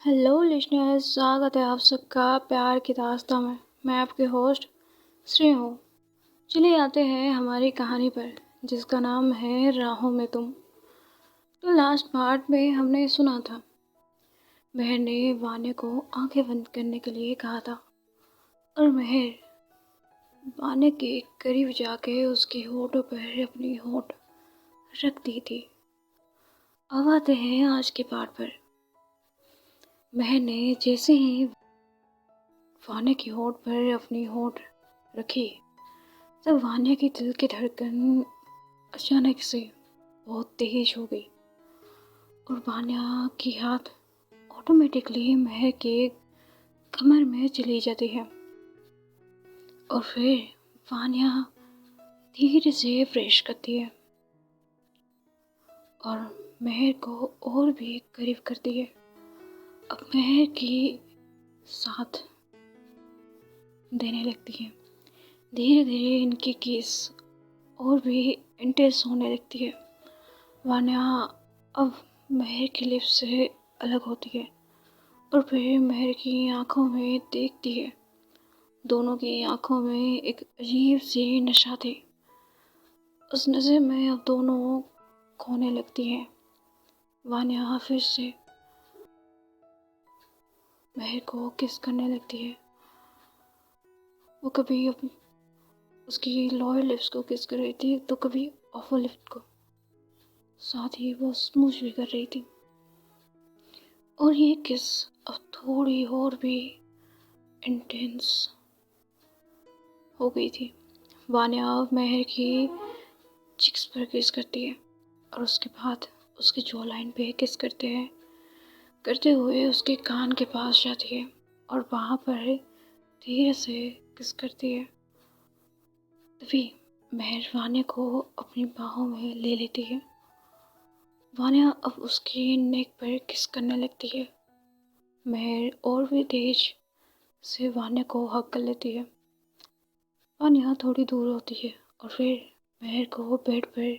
Hello listeners, स्वागत है आप सबका प्यार की दास्तां में। मैं आपके होस्ट श्री हूँ। चलिए आते हैं हमारी कहानी पर, जिसका नाम है राहों में तुम। तो लास्ट पार्ट में हमने सुना था, महर ने वान्या को आंखें बंद करने के लिए कहा था और महर वान्या के करीब जाके उसके होठों पर अपनी होठ रख दी थी। अब आते हैं आज के पार्ट पर। महर ने जैसे ही वान्या की होठ पर अपनी होठ रखी, तब वान्या की दिल की धड़कन अचानक से बहुत तेज हो गई और वान्या की हाथ ऑटोमेटिकली महर के कमर में चली जाती है और फिर वान्या धीरे से प्रेस करती है और महर को और भी करीब करती है। अब महर की साथ देने लगती है। धीरे धीरे इनकी किस और भी इंटेंस होने लगती है। वान्या अब महर की लिप्स से अलग होती है और फिर महर की आंखों में देखती है। दोनों की आंखों में एक अजीब सी नशा थी। उस नशे में अब दोनों खोने लगती हैं। वान्या फिर से महर को किस करने लगती है। वो कभी उसकी लोअर लिप्स को किस कर रही थी तो कभी अपर लिप्स को, साथ ही वो स्मूच भी कर रही थी। और ये किस अब थोड़ी और भी इंटेंस हो गई थी। वान्या महर की चिक्स पर किस करती है और उसके बाद उसके जॉ लाइन पे किस करते हुए उसके कान के पास जाती है और वहाँ पर धीरे से किस करती है। तभी महर वान्या को अपनी बाहों में ले लेती है। वान्या अब उसकी नेक पर किस करने लगती है। महर और भी तेज से वान्या को हग कर लेती है। वान्या थोड़ी दूर होती है और फिर महर को बेड पर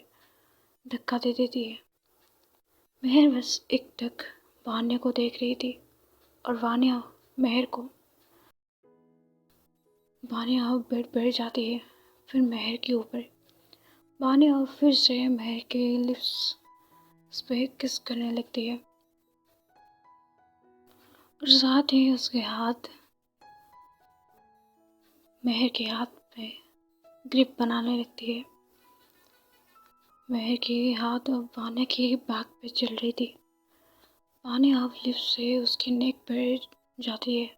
धक्का दे देती है। महर बस एकटक वान्या को देख रही थी और वान्या बेड पर जाती है, फिर महर के ऊपर। वान्या फिर से महर के लिप्स पे किस करने लगती है और साथ ही उसके हाथ महर के हाथ पे ग्रिप बनाने लगती है। महर के हाथ अब वान्या की बैक पे चल रही थी। वान्या अब लिप्स से उसके नेक पर जाती है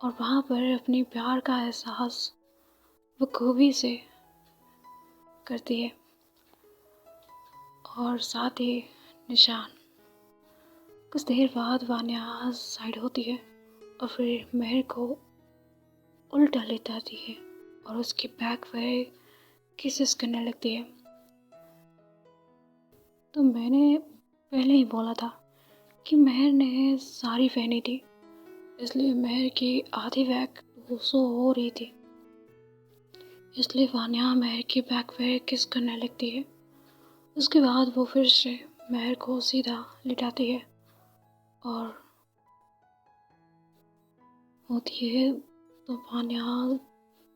और वहाँ पर अपनी प्यार का एहसास बखूबी से करती है और साथ ही निशान। कुछ देर बाद वान्या साइड होती है और फिर महर को उल्टा लेटाती है और उसकी बैक पर किसेस करने लगती है। तो मैंने पहले ही बोला था कि महर ने साड़ी पहनी थी, इसलिए महर की आधी बैक 200 हो रही थी। इसलिए वान्या महर की बैक पे किस करने लगती है। उसके बाद वो फिर से महर को सीधा लिटाती है और होती है तो वान्या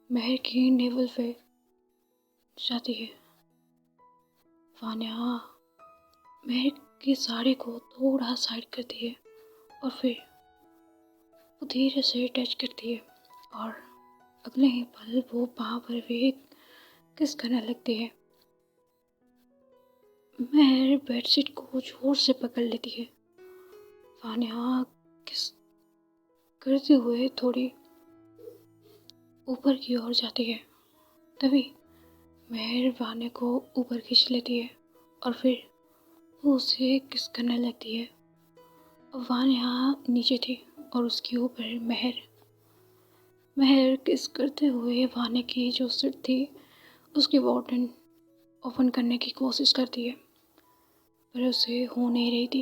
महर की नेवल पे जाती है। वान्या महर की साड़ी को थोड़ा साइड करती है और फिर वो धीरे से टच करती है और अगले ही पल वो वहाँ पर भी किस करने लगती है। महर बेडशीट को जोर से पकड़ लेती है। वान्या किस करते हुए थोड़ी ऊपर की ओर जाती है। तभी महर वान्या को ऊपर खींच लेती है और फिर वो उसे किस करने लगती है। वान्या नीचे थी और उसके ऊपर महर किस करते हुए वान्या की जो सिर थी उसकी बॉटन ओपन करने की कोशिश करती है, पर उसे हो नहीं रही थी।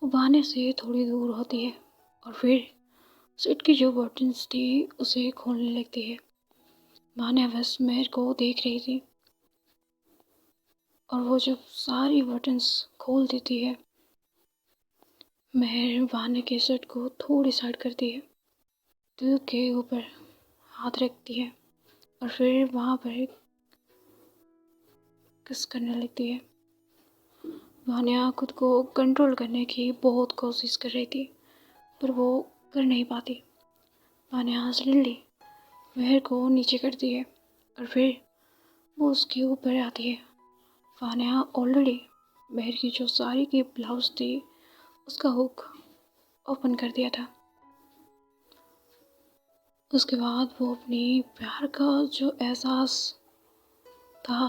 वो वान्या से थोड़ी दूर होती है और फिर सीट की जो बटन्स थी उसे खोलने लगती है। वान्या बस महर को देख रही थी और वो जब सारी बटन्स खोल देती है महर वान्या के शर्ट को थोड़ी साइड करती है, दिल के ऊपर हाथ रखती है और फिर वहाँ पर किस करने लगती है। वान्या खुद को कंट्रोल करने की बहुत कोशिश कर रही थी, पर वो कर नहीं पाती। वान्या सडनली महर को नीचे करती है और फिर वो उसके ऊपर आती है। वान्या ऑलरेडी महर की जो साड़ी की ब्लाउज थी उसका हुक ओपन कर दिया था। उसके बाद वो अपनी प्यार का जो एहसास था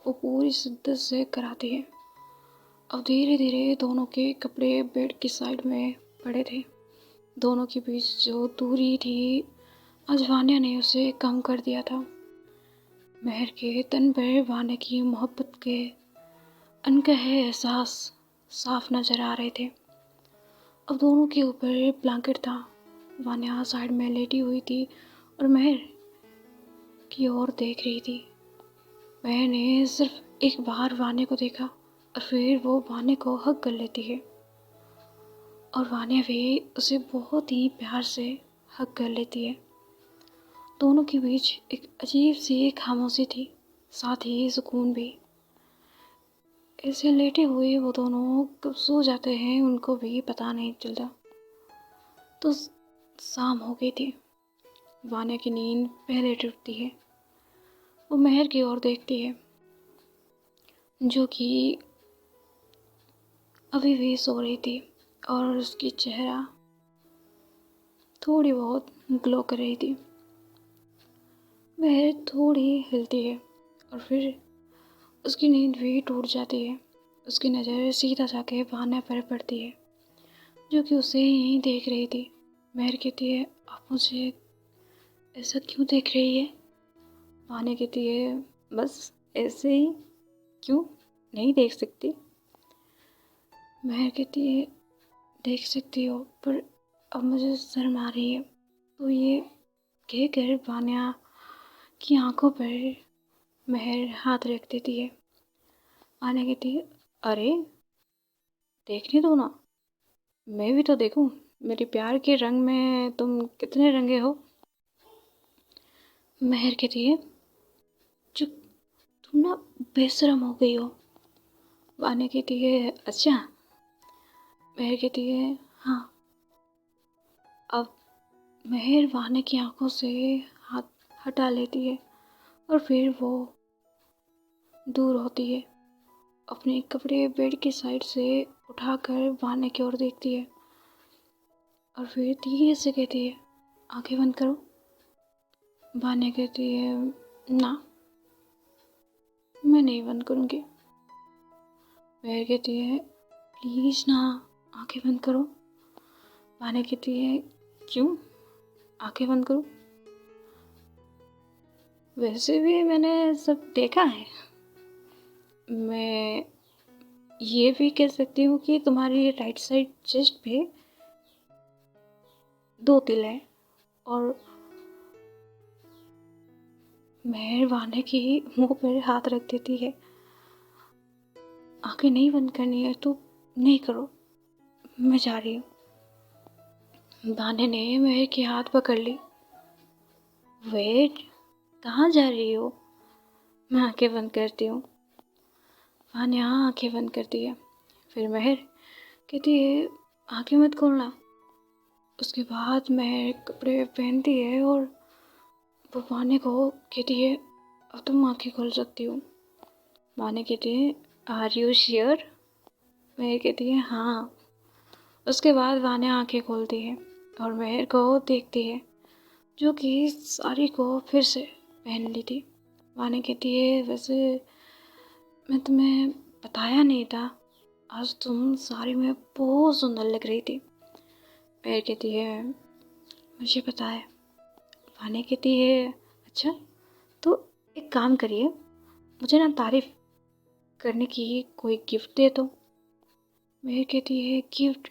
वो पूरी शिद्दत से कराती है। अब धीरे धीरे दोनों के कपड़े बेड की साइड में पड़े थे। दोनों के बीच जो दूरी थी आज वान्या ने उसे कम कर दिया था। महर के तन पर वान्या की मोहब्बत के अनकहे एहसास साफ नजर आ रहे थे। अब दोनों के ऊपर ब्लैंकेट था। वान्या साइड में लेटी हुई थी और महर की ओर देख रही थी। महर ने सिर्फ एक बार वान्या को देखा और फिर वो वान्या को हग कर लेती है और वान्या भी उसे बहुत ही प्यार से हग कर लेती है। दोनों के बीच एक अजीब सी खामोशी थी, साथ ही सुकून भी। ऐसे लेटे हुए वो दोनों कब सो जाते हैं उनको भी पता नहीं चलता। तो शाम हो गई थी। वान्या की नींद पहले टूटती है। वो महर की ओर देखती है जो कि अभी भी सो रही थी और उसकी चेहरा थोड़ी बहुत ग्लो कर रही थी। महर थोड़ी हिलती है और फिर उसकी नींद भी टूट जाती है। उसकी नज़र सीधा जाके वान्या पर पड़ती है जो कि उसे यहीं देख रही थी। महर कहती है, आप मुझे ऐसा क्यों देख रही है? वान्या कहती है, बस ऐसे ही। क्यों नहीं देख सकती? महर कहती है, देख सकती हो पर अब मुझे शर्म आ रही है। तो ये कहकर वान्या की आंखों पर महर हाथ रख देती है। वान्या कहती है, अरे देखने दो ना, मैं भी तो देखूं मेरे प्यार के रंग में तुम कितने रंगे हो। महर कहती है, चुप, तुम ना बेशरम हो गई हो। वान्या कहती है, अच्छा। महर कहती है, हाँ। अब महर वान्या की आंखों से हाथ हटा लेती है और फिर वो दूर होती है। अपने कपड़े बेड की साइड से उठाकर वान्या की ओर देखती है और फिर धीरे से कहती है, आंखें बंद करो। वान्या कहती है, ना, मैं नहीं बंद करूँगी। महर कहती है, प्लीज़ ना, आंखें बंद करो। वान्या कहती है, क्यों आंखें बंद करूँ? वैसे भी मैंने सब देखा है। मैं ये भी कह सकती हूँ कि तुम्हारी राइट साइड चेस्ट पे 2 तिल है। और महर वान्या की मुंह पर हाथ रख देती है। आंखें नहीं बंद करनी है तो नहीं करो, मैं जा रही हूँ। वान्या ने महर के हाथ पकड़ ली। वेट, कहाँ जा रही हो? मैं आंखें बंद करती हूँ। वान्या आंखें बंद करती है। फिर महर कहती है, आंखें मत खोलना। उसके बाद महर कपड़े पहनती है और वो वान्या को कहती है, अब तुम आंखें खोल सकती हो। वान्या कहती है, आर यू श्योर? महर कहती है, हाँ। उसके बाद वान्या आंखें खोलती है और महर को देखती है जो कि साड़ी को फिर से पहन ली थी। वान्या कहती है, वैसे मैं तुम्हें बताया नहीं था, आज तुम साड़ी में बहुत सुंदर लग रही थी। महर कहती है, मुझे पता है। वान्या कहती है, अच्छा, तो एक काम करिए, मुझे ना तारीफ करने की कोई गिफ्ट दे दो। महर कहती है, गिफ्ट?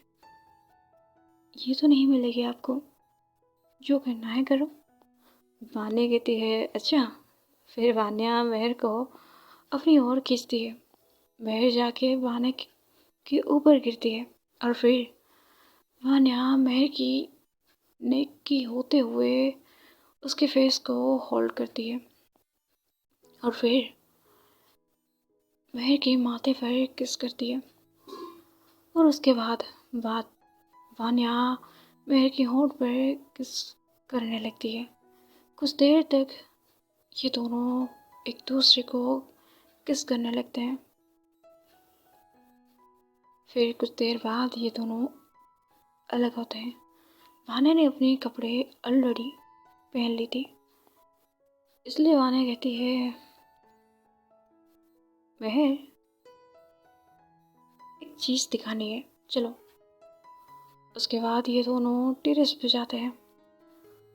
ये तो नहीं मिलेगी आपको, जो करना है करो। वान्या कहती है, अच्छा। फिर वान्या महर को अपनी ओर खींचती है। महर जाके वान्या के ऊपर गिरती है और फिर वान्या महर की नेक की होते हुए उसके फेस को होल्ड करती है और फिर महर के माथे पर किस करती है और उसके बाद बात वान्या महर की होंठ पर किस करने लगती है। कुछ देर तक ये दोनों एक दूसरे को किस करने लगते हैं। फिर कुछ देर बाद ये दोनों अलग होते हैं। वान्या ने अपने कपड़े ऑलरेडी पहन ली थी, इसलिए वान्या कहती है, महर एक चीज़ दिखानी है, चलो। उसके बाद ये दोनों टेरेस पे जाते हैं।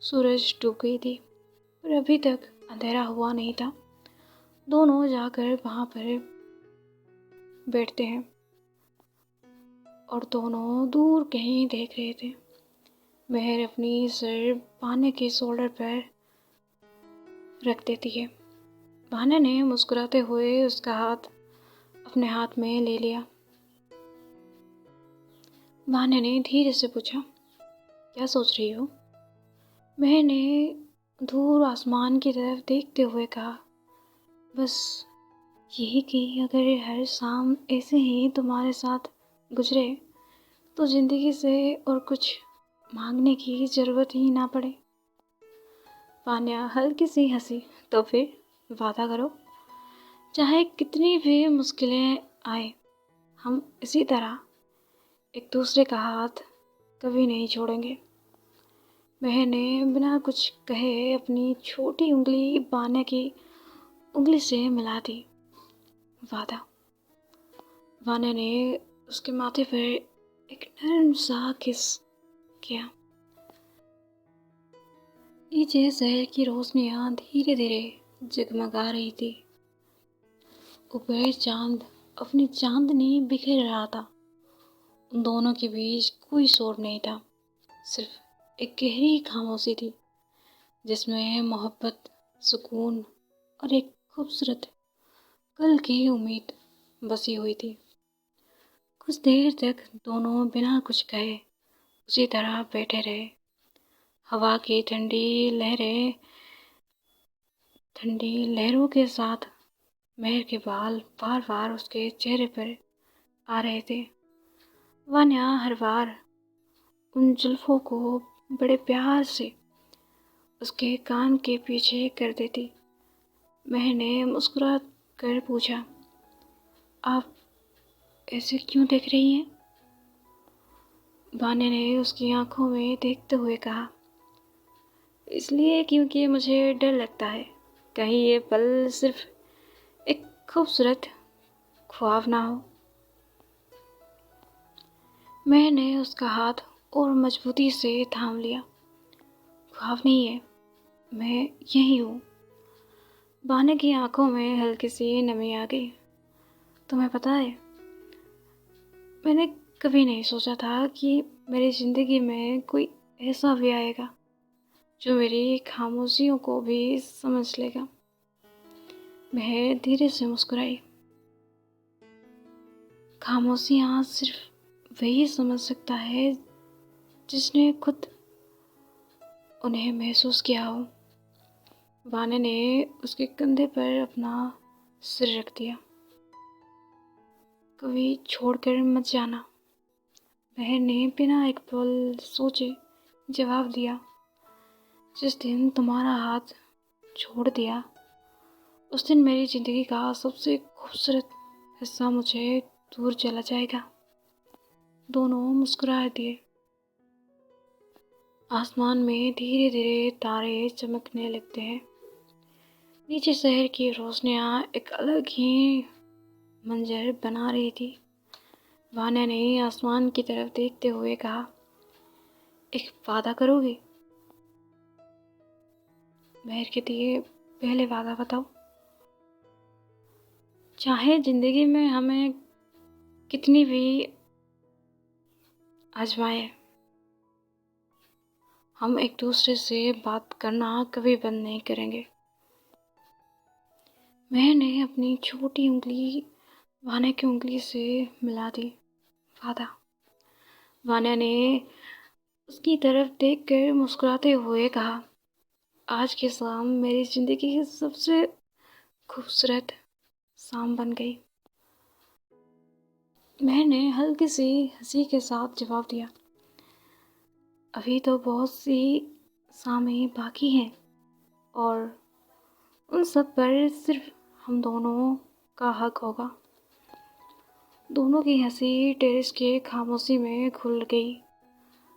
सूरज डूब गई थी पर अभी तक अंधेरा हुआ नहीं था। दोनों जाकर वहाँ पर बैठते हैं और दोनों दूर कहीं देख रहे थे। महर अपनी सर वान्या के शोल्डर पर रख देती है। वान्या ने मुस्कुराते हुए उसका हाथ अपने हाथ में ले लिया। वान्या ने धीरे से पूछा, क्या सोच रही हो? महर ने दूर आसमान की तरफ देखते हुए कहा, बस यही कि अगर हर शाम ऐसे ही तुम्हारे साथ गुजरे तो ज़िंदगी से और कुछ मांगने की ज़रूरत ही ना पड़े। वान्या हल्की सी हंसी, तो फिर वादा करो, चाहे कितनी भी मुश्किलें आए, हम इसी तरह एक दूसरे का हाथ कभी नहीं छोड़ेंगे। महर ने बिना कुछ कहे अपनी छोटी उंगली वान्या की उंगली से मिला दी। वादा। वान्या ने उसके माथे पर एक नरम सा किस किया। नीचे शहर की रोशनियां धीरे धीरे जगमगा रही थी। ऊपर चांद अपनी चांदनी बिखेर रहा था। उन दोनों के बीच कोई शोर नहीं था, सिर्फ एक गहरी खामोशी थी जिसमें मोहब्बत, सुकून और एक खूबसूरत कल की उम्मीद बसी हुई थी। कुछ देर तक दोनों बिना कुछ कहे उसी तरह बैठे रहे। हवा की ठंडी लहरों के साथ महर के बाल बार बार उसके चेहरे पर आ रहे थे। वान्या हर बार उन जुल्फों को बड़े प्यार से उसके कान के पीछे कर देती। महर ने मुस्कुरा कर पूछा, आप ऐसे क्यों देख रही हैं? वान्या ने उसकी आंखों में देखते हुए कहा, इसलिए क्योंकि मुझे डर लगता है कहीं ये पल सिर्फ एक खूबसूरत ख्वाब ना हो। मैंने उसका हाथ और मजबूती से थाम लिया। ख्वाब नहीं है, मैं यही हूँ। वान्या की आंखों में हल्की सी नमी आ गई। तुम्हें पता है, मैंने कभी नहीं सोचा था कि मेरी ज़िंदगी में कोई ऐसा भी आएगा जो मेरी खामोशियों को भी समझ लेगा। महर धीरे से मुस्कुराई। खामोशियाँ सिर्फ वही समझ सकता है जिसने खुद उन्हें महसूस किया हो। वान्या ने उसके कंधे पर अपना सिर रख दिया। कभी छोड़कर मत जाना, महर ने बिना एक पल सोचे जवाब दिया। जिस दिन तुम्हारा हाथ छोड़ दिया उस दिन मेरी ज़िंदगी का सबसे खूबसूरत हिस्सा मुझे दूर चला जाएगा। दोनों मुस्कुरा दिए। आसमान में धीरे धीरे तारे चमकने लगते हैं। नीचे शहर की रोशनियाँ एक अलग ही मंजर बना रही थी। वान्या ने आसमान की तरफ देखते हुए कहा, एक वादा करोगी? महर कहती है, पहले वादा बताओ। चाहे जिंदगी में हमें कितनी भी आजमाए, हम एक दूसरे से बात करना कभी बंद नहीं करेंगे। मैंने अपनी छोटी उंगली वान्या की उंगली से मिला दी। वादा। वान्या ने उसकी तरफ देखकर मुस्कुराते हुए कहा, आज की शाम मेरी ज़िंदगी की सबसे खूबसूरत शाम बन गई। मैंने हल्की सी हंसी के साथ जवाब दिया, अभी तो बहुत सी शामें बाकी हैं और उन सब पर सिर्फ हम दोनों का हक होगा। दोनों की हंसी टेरेस के खामोशी में घुल गई।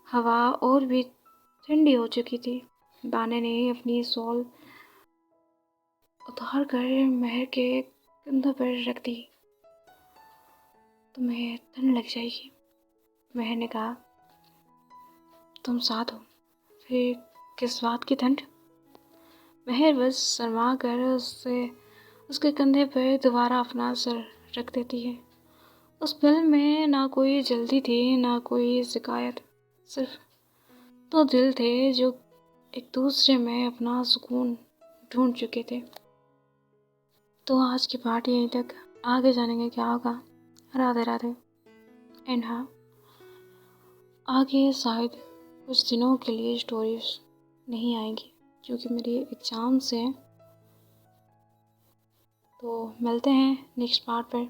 हवा और भी ठंडी हो चुकी थी। वान्या ने अपनी शॉल उतार कर महर के कंधों पर रख दी। तुम्हें ठंड लग जाएगी, महर ने कहा। तुम साथ हो, फिर किस बात की ठंड? महर बस शर्मा कर उसके कंधे पर दोबारा अपना सर रख देती है। उस पल में ना कोई जल्दी थी, ना कोई शिकायत, सिर्फ दो दिल थे जो एक दूसरे में अपना सुकून ढूंढ चुके थे। तो आज की पार्टी यहीं तक। आगे जानेंगे क्या होगा। राधे राधे। एंड हाँ, आगे शायद कुछ दिनों के लिए स्टोरीज नहीं आएंगी क्योंकि मेरी एग्ज़ाम्स हैं। तो मिलते हैं नेक्स्ट पार्ट पर।